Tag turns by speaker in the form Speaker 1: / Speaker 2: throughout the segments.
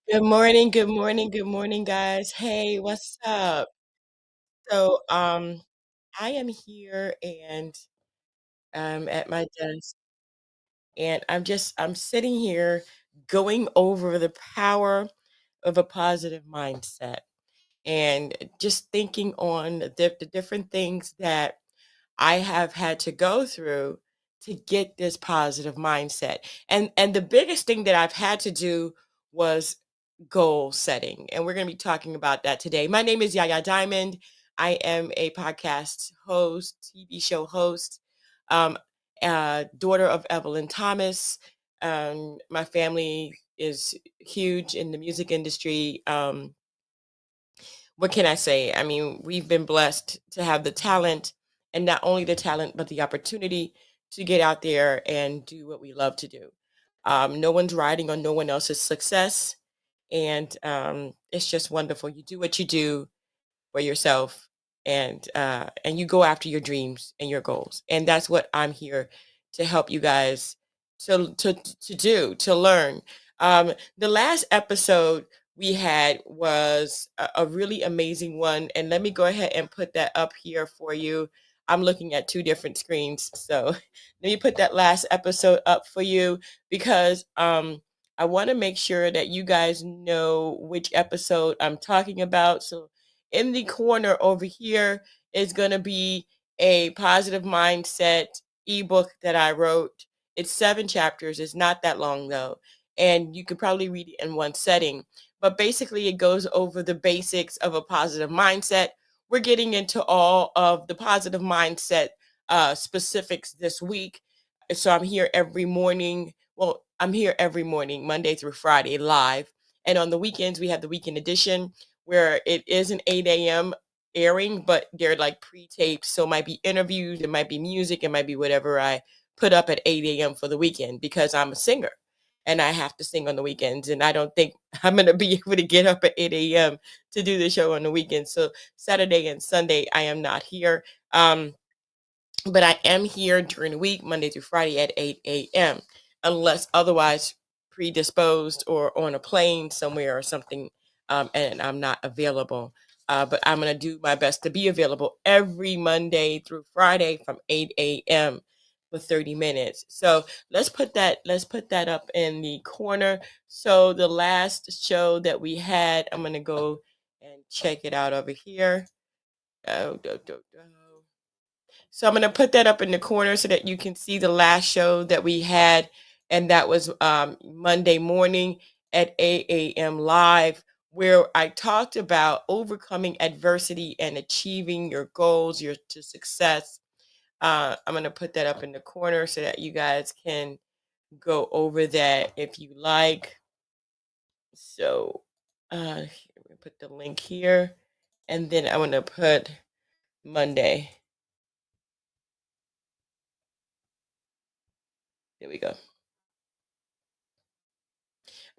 Speaker 1: Good morning, guys. Hey, what's up? So, I am here and I'm at my desk and I'm sitting here going over the power of a positive mindset and just thinking on the different things that I have had to go through to get this positive mindset. And the biggest thing that I've had to do was goal setting. And we're going to be talking about that today. My name is Yaya Diamond. I am a podcast host, TV show host, um, daughter of Evelyn Thomas. My family is huge in the music industry. What can I say? I mean, we've been blessed to have the talent, and not only the talent, but the opportunity to get out there and do what we love to do. No one's riding on no one else's success, and it's just wonderful. You do what you do for yourself, and you go after your dreams and your goals, and that's what I'm here to help you guys to learn. The last episode we had was a really amazing one, and let me go ahead and put that up here for you. I'm looking at two different screens, so let me put that last episode up for you because I want to make sure that you guys know which episode I'm talking about. So in the corner over here is going to be a positive mindset ebook that I wrote. It's 7 chapters. It's not that long though. And you could probably read it in one setting. But basically, it goes over the basics of a positive mindset. We're getting into all of the positive mindset specifics this week. So I'm here every morning. Well, I'm here every morning, Monday through Friday, live. And on the weekends, we have the weekend edition where it is an 8 a.m. airing, but they're like pre-taped. So it might be interviews, it might be music, it might be whatever I put up at 8 a.m. for the weekend because I'm a singer and I have to sing on the weekends. And I don't think I'm going to be able to get up at 8 a.m. to do the show on the weekend. So Saturday and Sunday, I am not here. But I am here during the week, Monday through Friday at 8 a.m., unless otherwise predisposed or on a plane somewhere or something, and I'm not available. But I'm going to do my best to be available every Monday through Friday from 8 a.m. for 30 minutes. So let's put that up in the corner. So the last show that we had, I'm going to go and check it out over here. Oh, do, do, do. So I'm going to put that up in the corner so that you can see the last show that we had. And that was Monday morning at 8 a.m. live, where I talked about overcoming adversity and achieving your goals, your to success. I'm going to put that up in the corner so that you guys can go over that if you like. So I'm going to put the link here. And then I'm going to put Monday. There we go.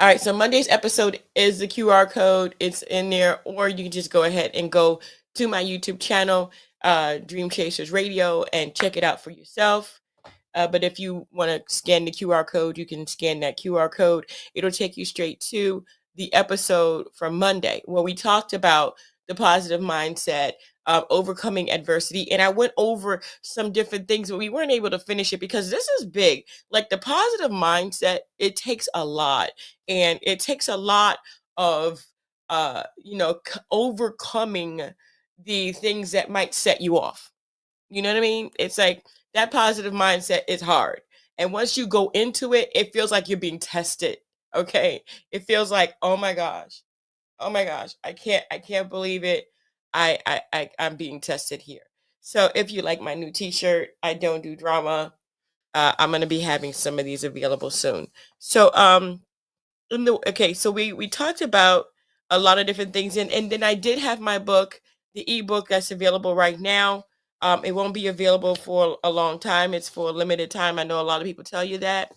Speaker 1: All right, so Monday's episode is the QR code. It's in there, or you can just go ahead and go to my YouTube channel, Dream Chasers Radio, and check it out for yourself. But if you want to scan the QR code, you can scan that QR code. It'll take you straight to the episode from Monday where we talked about the positive mindset, overcoming adversity. And I went over some different things, but we weren't able to finish it because this is big. Like the positive mindset, it takes a lot. And it takes a lot of, overcoming the things that might set you off. You know what I mean? It's like that positive mindset is hard. And once you go into it, it feels like you're being tested. Okay. It feels like, oh my gosh. Oh my gosh. I can't believe it. I'm being tested here. So if you like my new t-shirt, I don't do drama. I'm gonna be having some of these available soon. So okay, so we talked about a lot of different things, and then I did have my book, the ebook that's available right now. It won't be available for a long time. It's for a limited time. I know a lot of people tell you that,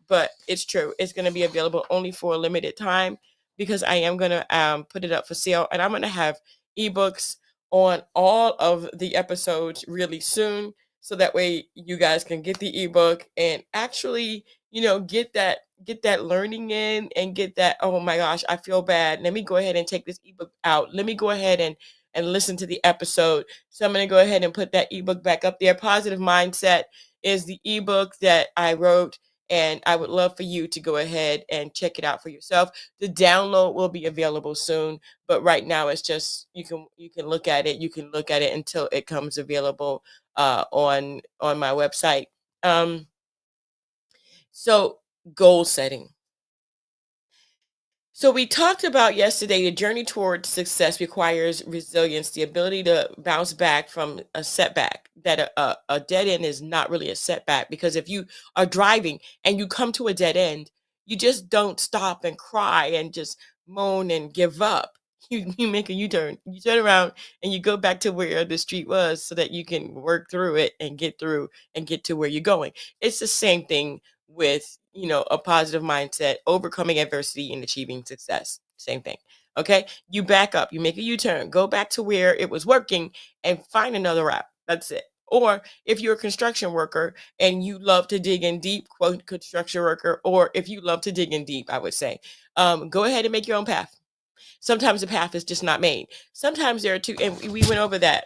Speaker 1: but it's true. It's going to be available only for a limited time because I am going to put it up for sale, and I'm going to have ebooks on all of the episodes really soon, so that way you guys can get the ebook and actually get that learning in and get that, oh my gosh, I feel bad. Let me go ahead and take this ebook out. Let me go ahead and listen to the episode. So I'm going to go ahead and put that ebook back up there. Positive Mindset is the ebook that I wrote, and I would love for you to go ahead and check it out for yourself. The download will be available soon, but right now it's just you can look at it. You can look at it until it comes available on my website. Um, so goal setting. So we talked about yesterday the journey towards success requires resilience, the ability to bounce back from a setback. That a dead end is not really a setback, because if you are driving and you come to a dead end, you just don't stop and cry and just moan and give up. You make a U-turn. You turn around and you go back to where the street was so that you can work through it and get through and get to where you're going. It's the same thing with a positive mindset, overcoming adversity and achieving success. Same thing. Okay, you back up, you make a U-turn, go back to where it was working and find another route. That's it. Or if you're a construction worker and you love to dig in deep, quote construction worker, or if you love to dig in deep, I would say, go ahead and make your own path. Sometimes the path is just not made. Sometimes there are two, and we went over that.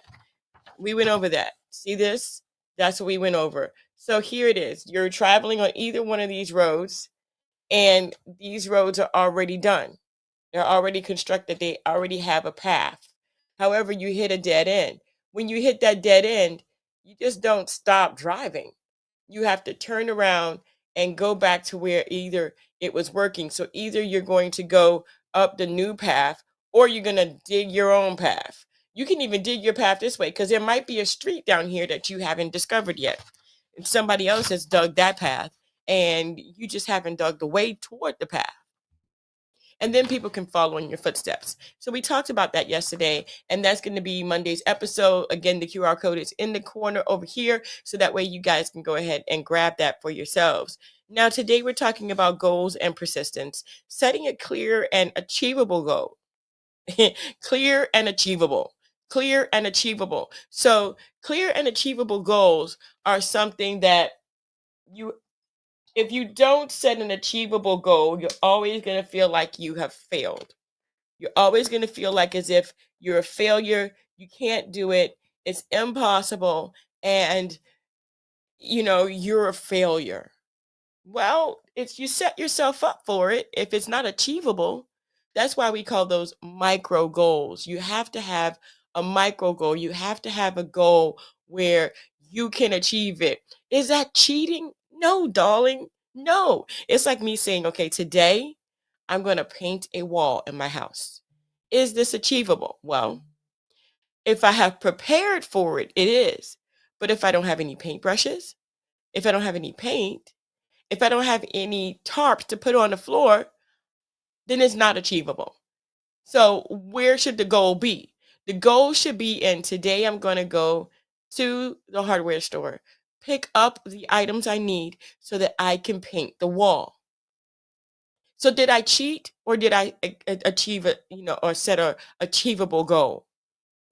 Speaker 1: We went over that. See this? That's what we went over. So here it is. You're traveling on either one of these roads, and these roads are already done. They're already constructed. They already have a path. However, you hit a dead end. When you hit that dead end, you just don't stop driving. You have to turn around and go back to where either it was working. So either you're going to go up the new path, or you're going to dig your own path. You can even dig your path this way, because there might be a street down here that you haven't discovered yet. And somebody else has dug that path, and you just haven't dug the way toward the path, and then people can follow in your footsteps. So we talked about that yesterday, and that's going to be Monday's episode. Again, the QR code is in the corner over here, so that way you guys can go ahead and grab that for yourselves. Now, today we're talking about goals and persistence, setting a clear and achievable goal. Clear and achievable. Clear and achievable. So, clear and achievable goals are something that you if you don't set an achievable goal, you're always going to feel like you have failed. You're always going to feel like as if you're a failure, you can't do it, it's impossible, and you're a failure. Well, if you set yourself up for it, if it's not achievable, that's why we call those micro goals. You have to have a micro goal. You have to have a goal where you can achieve it. Is that cheating? No, darling. No. It's like me saying, okay, today I'm going to paint a wall in my house. Is this achievable? Well, if I have prepared for it, it is. But if I don't have any paintbrushes, if I don't have any paint, if I don't have any tarps to put on the floor, then it's not achievable. So, where should the goal be? The goal should be in today, I'm going to go to the hardware store, pick up the items I need so that I can paint the wall. So, did I cheat, or did I achieve it, or set a achievable goal?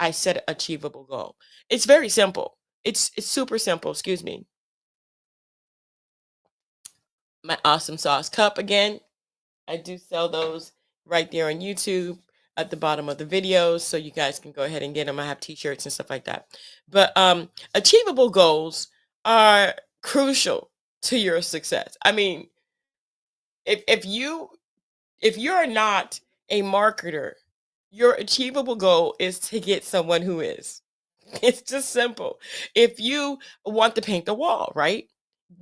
Speaker 1: I set an achievable goal. It's very simple. It's super simple. Excuse me. My awesome sauce cup again. I do sell those right there on YouTube at the bottom of the videos, so you guys can go ahead and get them. I have t-shirts and stuff like that. But achievable goals are crucial to your success. I mean, if you're not a marketer, your achievable goal is to get someone who is. It's just simple. If you want to paint the wall, right?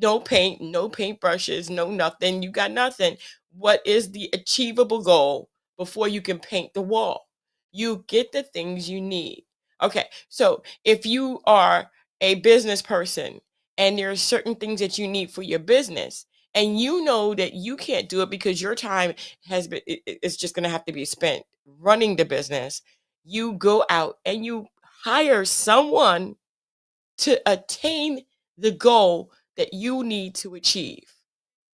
Speaker 1: No paint, no paintbrushes, no nothing. You got nothing. What is the achievable goal before you can paint the wall? You get the things you need. Okay, so if you are a business person and there are certain things that you need for your business, and you know that you can't do it because your time it's just going to have to be spent running the business, you go out and you hire someone to attain the goal that you need to achieve,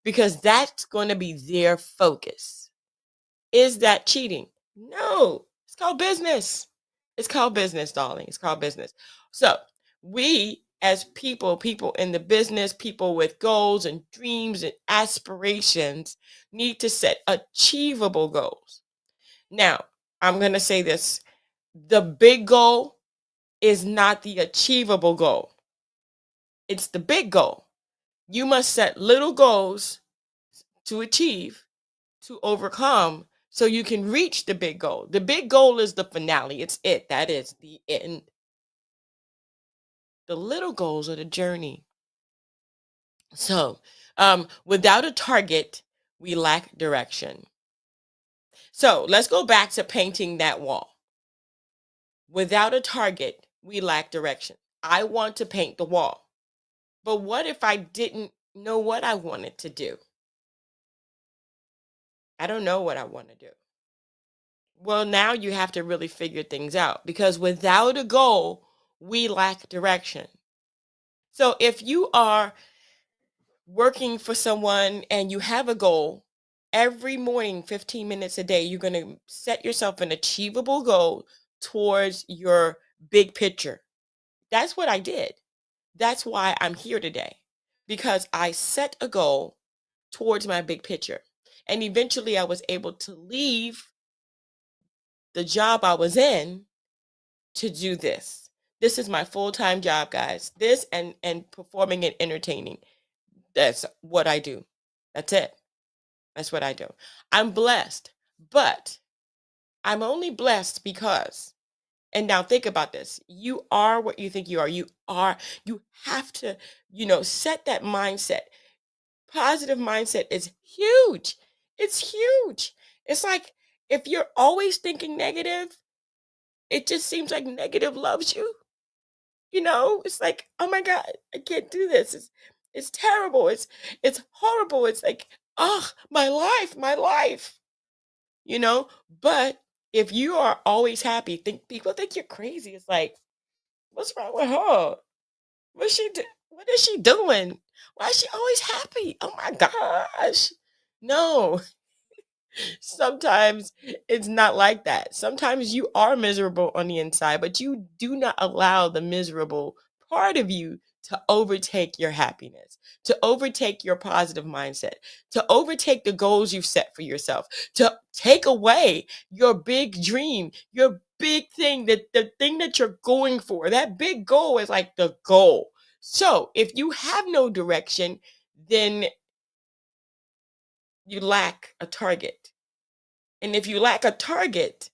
Speaker 1: because that's going to be their focus. Is that cheating? No, it's called business. It's called business, darling. It's called business. So we as people in the business, people with goals and dreams and aspirations need to set achievable goals. Now, I'm going to say this, the big goal is not the achievable goal. It's the big goal. You must set little goals to achieve, to overcome, so you can reach the big goal. The big goal is the finale. It's it. That is the end. The little goals are the journey. So, without a target, we lack direction. So, let's go back to painting that wall. Without a target, we lack direction. I want to paint the wall. But what if I didn't know what I wanted to do? I don't know what I want to do. Well, now you have to really figure things out, because without a goal, we lack direction. So if you are working for someone and you have a goal, every morning, 15 minutes a day, you're going to set yourself an achievable goal towards your big picture. That's what I did. That's why I'm here today, because I set a goal towards my big picture. And eventually I was able to leave the job I was in to do this. This is my full-time job, guys. This and performing and entertaining. That's what I do. That's it. That's what I do. I'm blessed, but I'm only blessed because, and now think about this. You are what you think you are. You have to, set that mindset. Positive mindset is huge. It's huge. It's like if you're always thinking negative, it just seems like negative loves you. It's like, oh my God, I can't do this. It's terrible. It's horrible. It's like, oh, my life, you know? But if you are always happy, people think you're crazy. It's like, what's wrong with her? What is she doing? Why is she always happy? Oh my gosh. No, sometimes it's not like that. Sometimes you are miserable on the inside, but you do not allow the miserable part of you to overtake your happiness, to overtake your positive mindset, to overtake the goals you've set for yourself, to take away your big dream, your big thing, that the thing that you're going for. That big goal is like the goal. So if you have no direction, then you lack a target. And if you lack a target,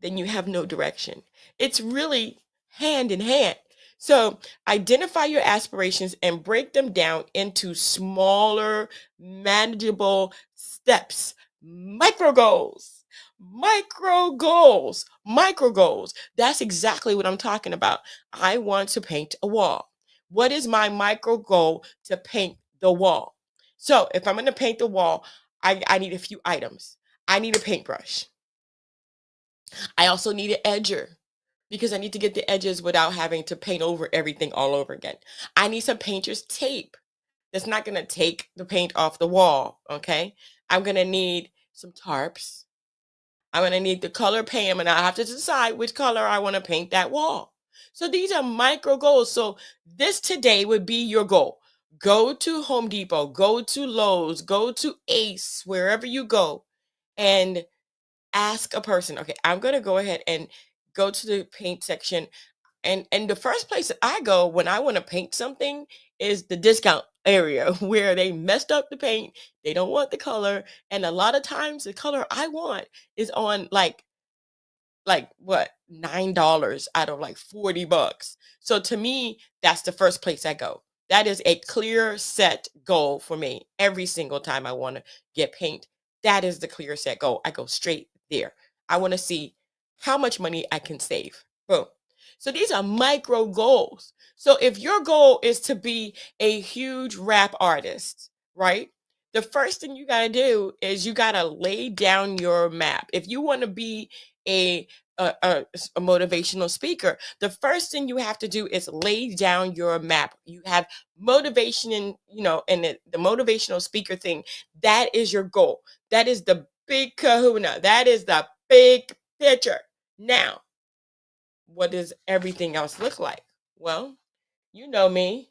Speaker 1: then you have no direction. It's really hand in hand. So identify your aspirations and break them down into smaller, manageable steps, micro goals. Micro goals, micro goals. That's exactly what I'm talking about. I want to paint a wall. What is my micro goal to paint the wall? So if I'm going to paint the wall, I need a few items. I need a paintbrush. I also need an edger because I need to get the edges without having to paint over everything all over again. I need some painter's tape. That's not going to take the paint off the wall, okay? I'm going to need some tarps. I'm going to need the color paint, and I have to decide which color I want to paint that wall. So these are micro goals. So this today would be your goal. Go to Home Depot, go to Lowe's, go to Ace, wherever you go, and ask a person. Okay, I'm going to go ahead and go to the paint section, and the first place that I go when I want to paint something is the discount area where they messed up the paint. They don't want the color, and a lot of times the color I want is on like what, $9 out of like $40. So to me, that's the first place I go. That is a clear set goal for me. Every single time I want to get paint, that is the clear set goal. I go straight there. I want to see how much money I can save. Boom. So these are micro goals. So if your goal is to be a huge rap artist, right? The first thing you got to do is you got to lay down your map. If you want to be a a motivational speaker, the first thing you have to do is lay down your map. You have motivation, and the motivational speaker thing. That is your goal. That is the big kahuna. That is the big picture. Now, what does everything else look like? Well, You know me.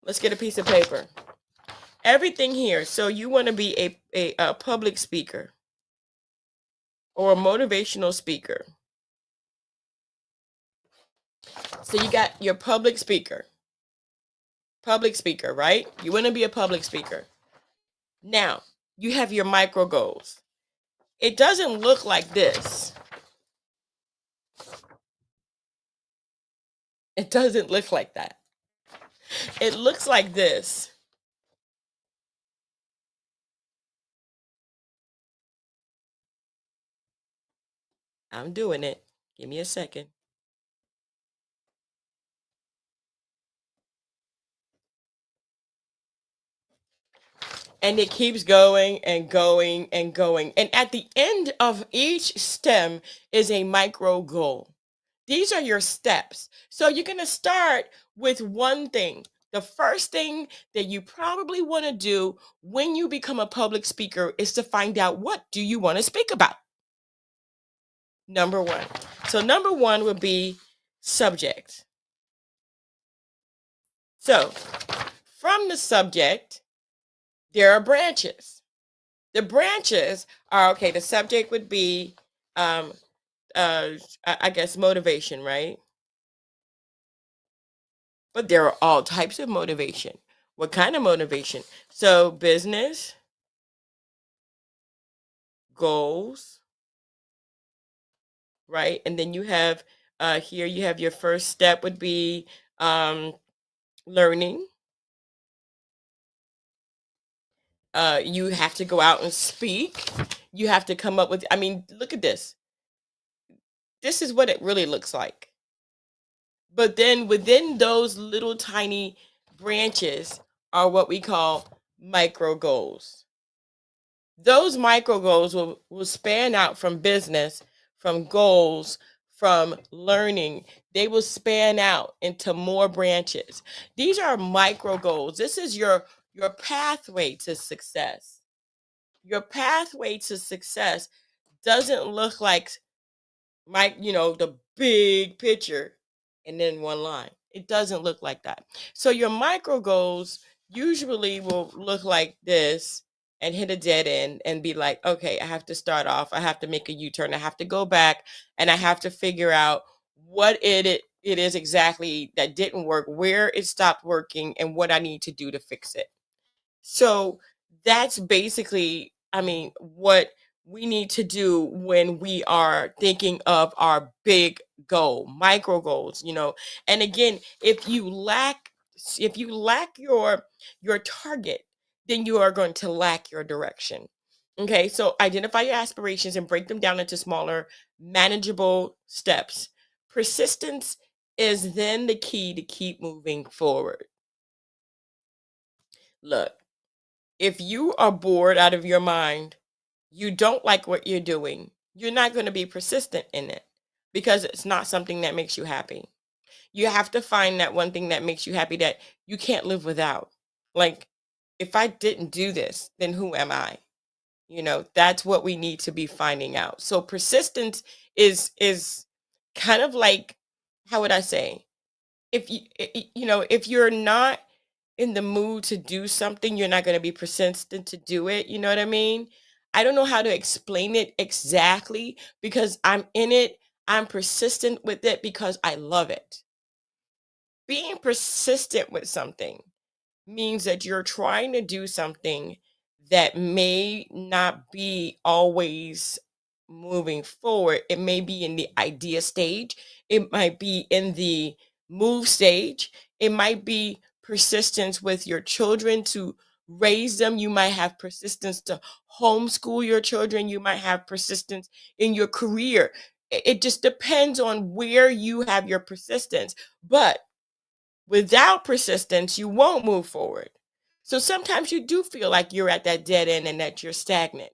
Speaker 1: Let's get a piece of paper. Everything here. So you want to be a public speaker or a motivational speaker. So you got your public speaker, right? You want to be a public speaker. Now, you have your micro goals. It doesn't look like this. It doesn't look like that. It looks like this. I'm doing it. Give me a second. And it keeps going and going and going. And at the end of each stem is a micro goal. These are your steps. So you're going to start with one thing. The first thing that you probably want to do when you become a public speaker is to find out, what do you want to speak about? Number one. So number one would be subject. So from the subject, there are branches. The branches are, okay, the subject would be, um, I guess, motivation, right? But there are all types of motivation. What kind of motivation? So business, goals, right? And then you have, here you have your first step would be learning. You have to go out and speak. You have to come up with, I mean, look at this. This is what it really looks like. But then within those little tiny branches are what we call micro goals. Those micro goals will span out from business, from goals, from learning. They will span out into more branches. These are micro goals. This is your pathway to success. Your pathway to success doesn't look like the big picture and then one line. It doesn't look like that. So your micro goals usually will look like this and hit a dead end and be like, okay, I have to start off. I have to make a U-turn. I have to go back and I have to figure out what it is exactly that didn't work, where it stopped working, and what I need to do to fix it. So that's basically, I mean, what we need to do when we are thinking of our big goal, micro goals. And again, if you lack your target, then you are going to lack your direction. Okay, so identify your aspirations and break them down into smaller, manageable steps. Persistence is then the key to keep moving forward. Look, if you are bored out of your mind, you don't like what you're doing, you're not going to be persistent in it because it's not something that makes you happy. You have to find that one thing that makes you happy that you can't live without. Like, if I didn't do this, then who am I? That's what we need to be finding out. So persistence is kind of like, how would I say? If you're not in the mood to do something, you're not going to be persistent to do it. You know what I mean? I don't know how to explain it exactly because I'm in it. I'm persistent with it because I love it. Being persistent with something means that you're trying to do something that may not be always moving forward. It may be in the idea stage, it might be in the move stage, it might be persistence with your children to raise them. You might have persistence to homeschool your children, you might have persistence in your career. It just depends on where you have your persistence. But without persistence, you won't move forward. So sometimes you do feel like you're at that dead end and that you're stagnant.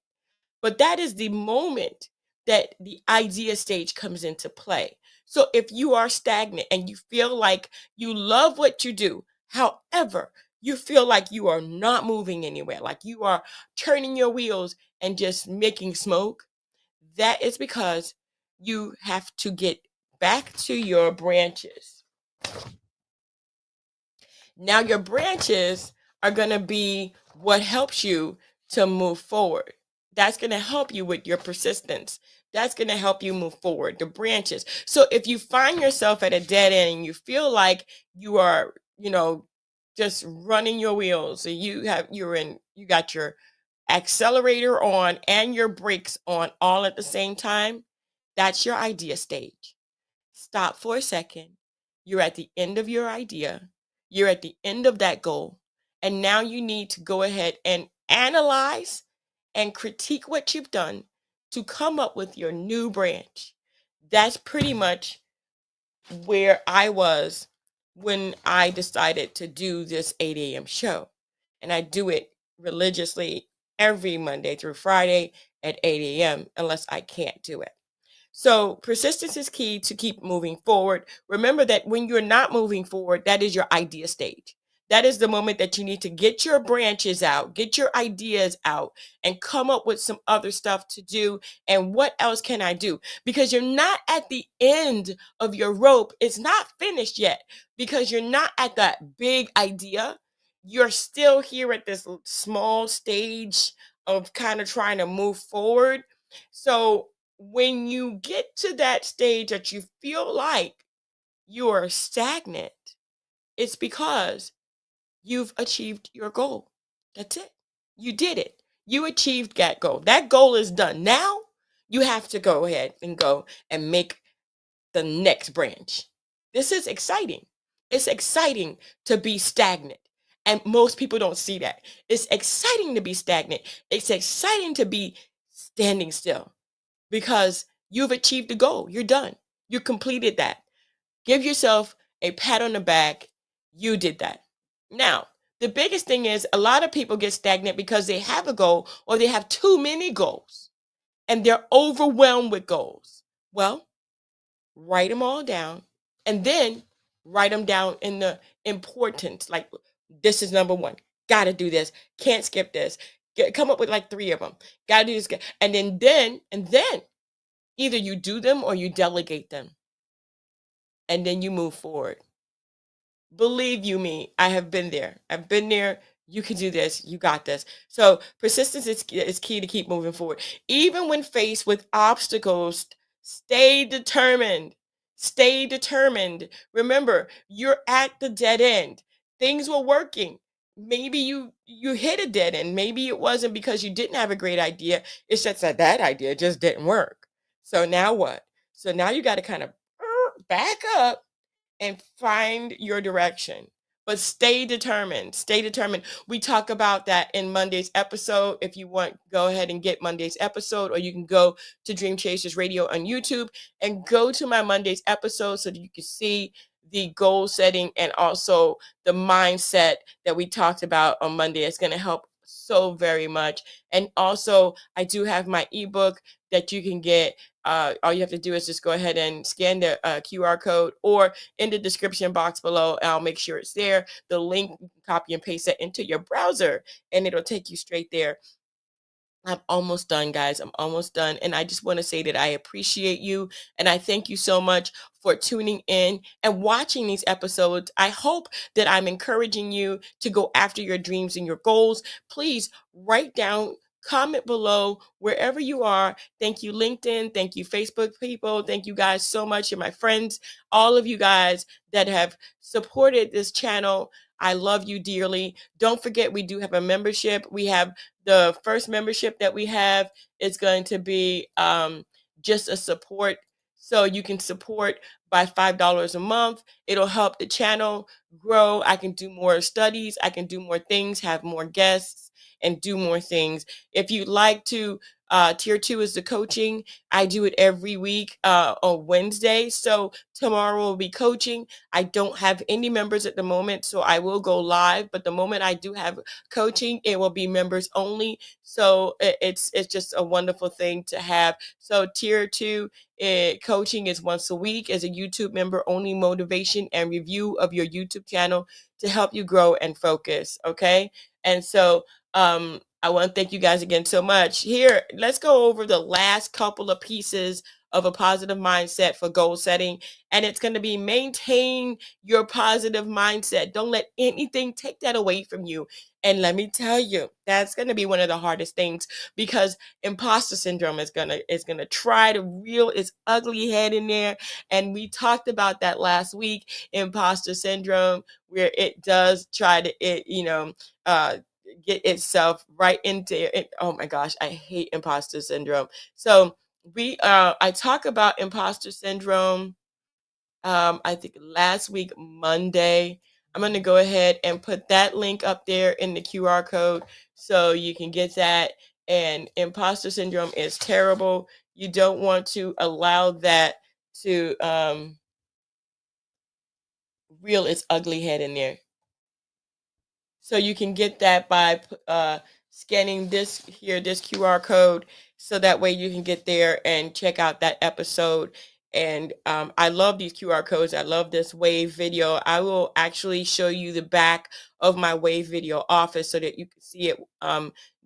Speaker 1: But that is the moment that the idea stage comes into play. So if you are stagnant and you feel like you love what you do, however, you feel like you are not moving anywhere, like you are turning your wheels and just making smoke, that is because you have to get back to your branches. Now your branches are going to be what helps you to move forward. That's going to help you with your persistence. That's going to help you move forward, the branches. So if you find yourself at a dead end and you feel like you are, just running your wheels, and you got your accelerator on and your brakes on all at the same time, that's your idea stage. Stop for a second. You're at the end of your idea. You're at the end of that goal. And now you need to go ahead and analyze and critique what you've done to come up with your new branch. That's pretty much where I was when I decided to do this 8 a.m. show. And I do it religiously every Monday through Friday at 8 a.m. unless I can't do it. So persistence is key to keep moving forward. Remember that when you're not moving forward, that is your idea stage. That is the moment that you need to get your branches out, get your ideas out, and come up with some other stuff to do. And what else can I do? Because you're not at the end of your rope. It's not finished yet because you're not at that big idea. You're still here at this small stage of kind of trying to move forward. So when you get to that stage that you feel like you are stagnant, it's because you've achieved your goal. That's it. You did it. You achieved that goal. That goal is done. Now you have to go ahead and go and make the next branch. This is exciting. It's exciting to be stagnant. And most people don't see that. It's exciting to be stagnant. It's exciting to be standing still because you've achieved the goal. You're done. You completed that. Give yourself a pat on the back. You did that. Now, the biggest thing is a lot of people get stagnant because they have a goal or they have too many goals and they're overwhelmed with goals. Well, write them all down and then write them down in the importance. Like, this is number one. Got to do this. Can't skip this. Come up with like 3 of them. Got to do this. And then either you do them or you delegate them, and then you move forward. Believe you me, I have been there. I've been there. You can do this. You got this. So persistence is key to keep moving forward. Even when faced with obstacles, stay determined. Stay determined. Remember, you're at the dead end. Things were working. Maybe you hit a dead end. Maybe it wasn't because you didn't have a great idea. It's just that idea just didn't work. So now what? So now you got to kind of back up and find your direction. But stay determined. Stay determined. We talk about that in Monday's episode. If you want, go ahead and get Monday's episode, or you can go to Dream Chasers Radio on YouTube and go to my Monday's episode so that you can see the goal setting and also the mindset that we talked about on Monday. It's going to help so very much. And also, I do have my ebook that you can get. All you have to do is just go ahead and scan the QR code or in the description box below. I'll make sure it's there. The link, you can copy and paste it into your browser and it'll take you straight there. I'm almost done, guys. I'm almost done. And I just want to say that I appreciate you. And I thank you so much for tuning in and watching these episodes. I hope that I'm encouraging you to go after your dreams and your goals. Please write down, comment below wherever you are. Thank you, LinkedIn. Thank you, Facebook people. Thank you guys so much. You're my friends. All of you guys that have supported this channel. I love you dearly. Don't forget, we do have a membership. We have the first membership that we have is going to be just a support. So you can support by $5 a month. It'll help the channel grow. I can do more studies. I can do more things, have more guests, and do more things. If you'd like to, tier 2 is the coaching. I do it every week on Wednesday. So tomorrow will be coaching. I don't have any members at the moment, so I will go live. But the moment I do have coaching, it will be members only. So it's just a wonderful thing to have. So tier 2 coaching is once a week as a YouTube member only, motivation and review of your YouTube channel to help you grow and focus. Okay. And so I want to thank you guys again so much. Here, let's go over the last couple of pieces of a positive mindset for goal setting. And it's going to be maintain your positive mindset. Don't let anything take that away from you. And let me tell you, that's going to be one of the hardest things, because imposter syndrome is gonna try to reel its ugly head in there. And we talked about that last week, imposter syndrome, where it does try to get itself right into it. Oh my gosh, I hate imposter syndrome. So I talk about imposter syndrome, I think last week Monday. I'm going to go ahead and put that link up there in the QR code so you can get that. And imposter syndrome is terrible. You don't want to allow that to reel its ugly head in there. So you can get that by scanning this QR code, so that way you can get there and check out that episode. And I love these QR codes. I love this wave video. I will actually show you the back of my wave video office so that you can see it.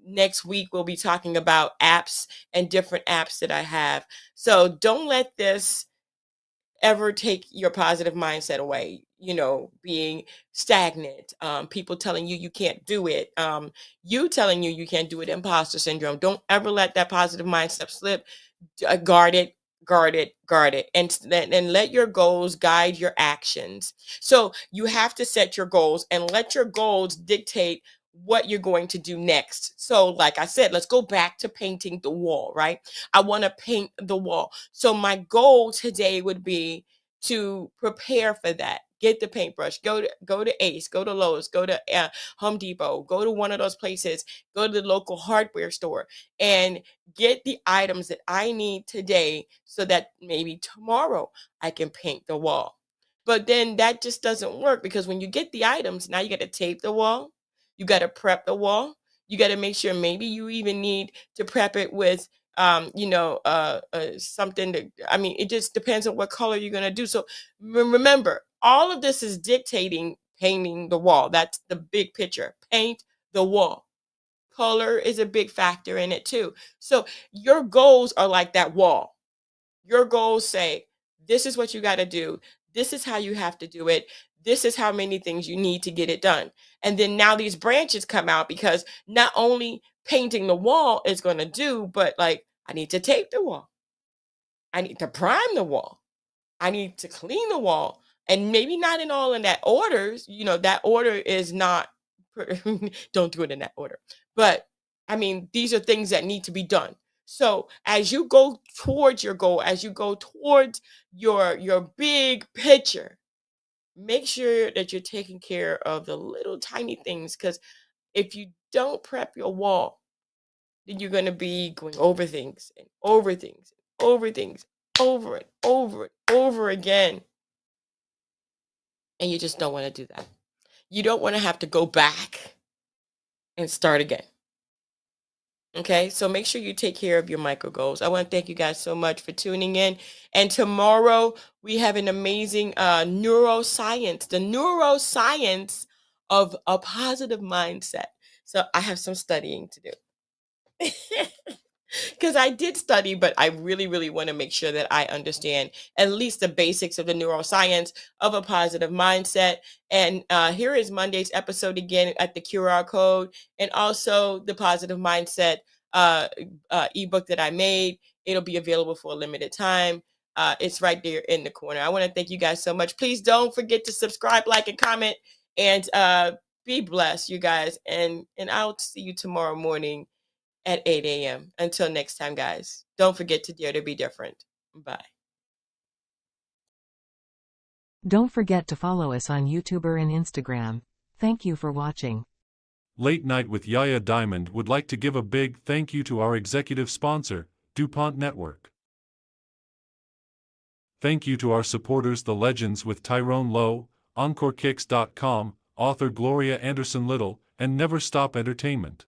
Speaker 1: Next week we'll be talking about apps and different apps that I have. So don't let this ever take your positive mindset away. Being stagnant, people telling you can't do it, you telling you can't do it, imposter syndrome. Don't ever let that positive mindset slip. Guard it, guard it, guard it, and let your goals guide your actions. So you have to set your goals and let your goals dictate what you're going to do next. So like I said, let's go back to painting the wall, right? I want to paint the wall. So my goal today would be to prepare for that. Get the paintbrush, go to Ace, go to Lowe's, go to Home Depot, go to one of those places, go to the local hardware store, and get the items that I need today, so that maybe tomorrow I can paint the wall. But then that just doesn't work, because when you get the items, now you got to tape the wall, you got to prep the wall, you got to make sure, maybe you even need to prep it with something that, I mean, it just depends on what color you're going to do. So remember, all of this is dictating painting the wall. That's the big picture. Paint the wall. Color is a big factor in it too. So your goals are like that wall. Your goals say, this is what you got to do. This is how you have to do it. This is how many things you need to get it done. And then now these branches come out, because not only painting the wall is going to do, but like, I need to tape the wall. I need to prime the wall. I need to clean the wall. And maybe not in all in that orders, that order is not, don't do it in that order. But I mean, these are things that need to be done. So as you go towards your goal, as you go towards your big picture, make sure that you're taking care of the little tiny things. Because if you don't prep your wall, then you're going to be going over things and over things and over things, over and over and over again. And you just don't want to do that. You don't want to have to go back and start again. Okay, so make sure you take care of your micro goals. I want to thank you guys so much for tuning in. And tomorrow we have an amazing neuroscience, the neuroscience of a positive mindset. So I have some studying to do. Because I did study, but I really, really want to make sure that I understand at least the basics of the neuroscience of a positive mindset. And here is Monday's episode again at the QR code, and also the positive mindset ebook that I made. It'll be available for a limited time. It's right there in the corner. I want to thank you guys so much. Please don't forget to subscribe, like, and comment, and be blessed, you guys. And I'll see you tomorrow morning at 8 a.m. Until next time, guys, don't forget to dare to be different. Bye.
Speaker 2: Don't forget to follow us on YouTube and Instagram. Thank you for watching.
Speaker 3: Late Night with Yaya Diamond would like to give a big thank you to our executive sponsor, DuPont Network. Thank you to our supporters, the legends with Tyrone Lowe, EncoreKicks.com, author Gloria Anderson Little, and Never Stop Entertainment.